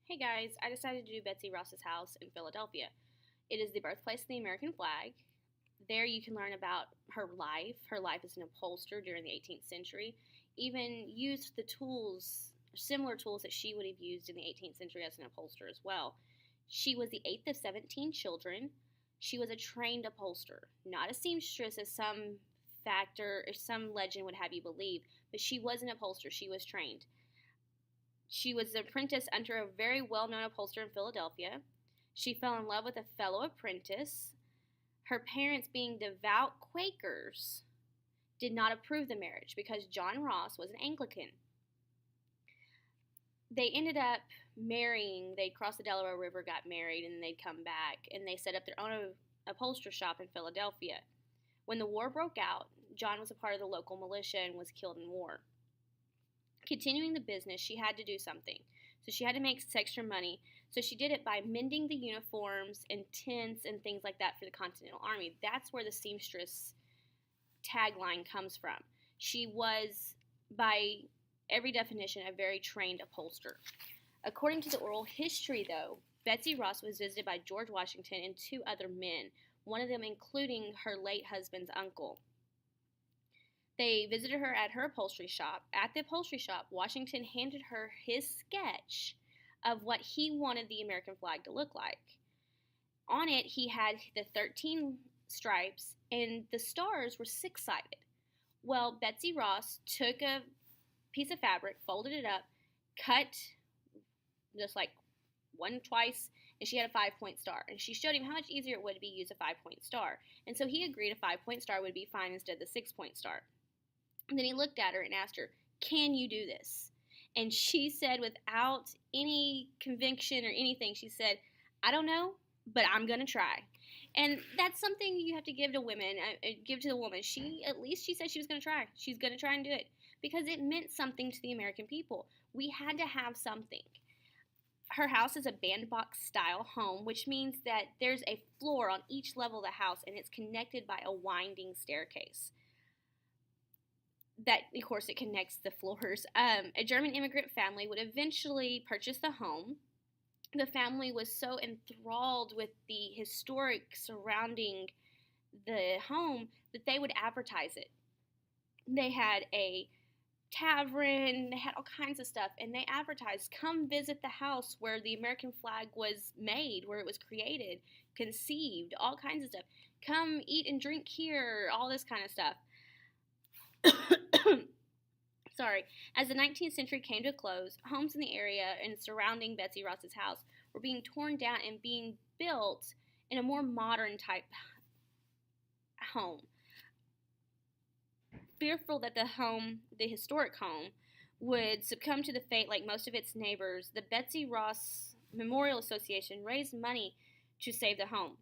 Hey guys, I decided to do Betsy Ross's house in Philadelphia. It is the birthplace of the American flag. There you can learn about her life. Her life as an upholsterer during the 18th century. Even used the tools, similar tools that she would have used in the 18th century as an upholsterer as well. She was the 8th of 17 children. She was a trained upholsterer, not a seamstress as some factor or some legend would have you believe, but she was an upholsterer. She was trained. She was an apprentice under a very well-known upholsterer in Philadelphia. She fell in love with a fellow apprentice. Her parents, being devout Quakers, did not approve the marriage because John Ross was an Anglican. They ended up marrying. They'd cross the Delaware River, got married, and they'd come back, and they set up their own upholstery shop in Philadelphia. When the war broke out, John was a part of the local militia and was killed in war. Continuing the business, she had to do something. So she had to make extra money. So she did it by mending the uniforms and tents and things like that for the Continental Army. That's where the seamstress tagline comes from. She was, by every definition, a very trained upholsterer. According to the oral history, though, Betsy Ross was visited by George Washington and two other men, one of them including her late husband's uncle. They visited her at her upholstery shop. At the upholstery shop, Washington handed her his sketch of what he wanted the American flag to look like. On it, he had the 13 stripes, and the stars were six-sided. Well, Betsy Ross took a piece of fabric, folded it up, cut just like one twice, and she had a 5-point star. And she showed him how much easier it would be to use a 5-point star. And so he agreed a 5-point star would be fine instead of the 6-point star. And then he looked at her and asked her, "Can you do this?" And she said, without any conviction or anything, she said, "I don't know, but I'm going to try." And that's something you have to give to women, give to the woman. At least she said she was going to try. She's going to try and do it because it meant something to the American people. We had to have something. Her house is a bandbox style home, which means that there's a floor on each level of the house and it's connected by a winding staircase. That, of course, it connects the floors. A German immigrant family would eventually purchase the home. The family was so enthralled with the historic surrounding the home that they would advertise it. They had a tavern, they had all kinds of stuff, and they advertised, "Come visit the house where the American flag was made, where it was created, conceived," all kinds of stuff. "Come eat and drink here," all this kind of stuff. Sorry. As the 19th century came to a close, homes in the area and surrounding Betsy Ross's house were being torn down and being built in a more modern type home. Fearful that the historic home, would succumb to the fate like most of its neighbors, the Betsy Ross Memorial Association raised money to save the home.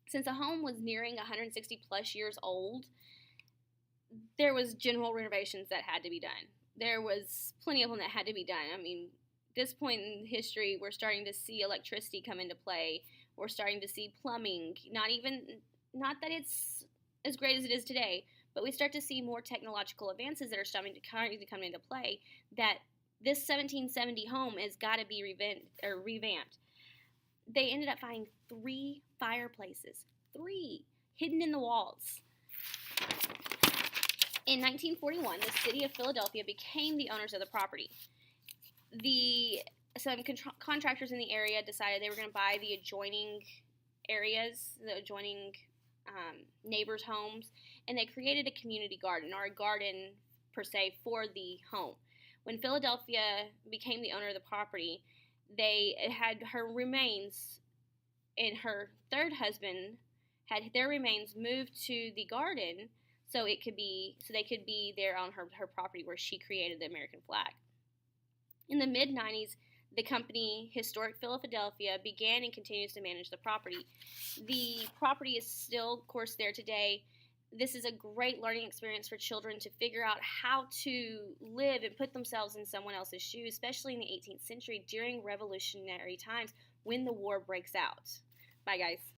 Since the home was nearing 160 plus years old, there was general renovations that had to be done. There was plenty of them that had to be done. I mean, at this point in history, we're starting to see electricity come into play. We're starting to see plumbing. Not that it's as great as it is today, but we start to see more technological advances that are starting to come into play. That this 1770 home has got to be revamped. They ended up finding 3 fireplaces, 3 hidden in the walls. In 1941, the city of Philadelphia became the owners of the property. Some contractors in the area decided they were going to buy the adjoining areas, the adjoining neighbors' homes, and they created a community garden, or a garden per se, for the home. When Philadelphia became the owner of the property, they had her remains, and her third husband had their remains moved to the garden so they could be there on her property where she created the American flag. In the mid-90s, the company Historic Philadelphia began and continues to manage the property. The property is still, of course, there today. This is a great learning experience for children to figure out how to live and put themselves in someone else's shoes, especially in the 18th century during revolutionary times when the war breaks out. Bye, guys.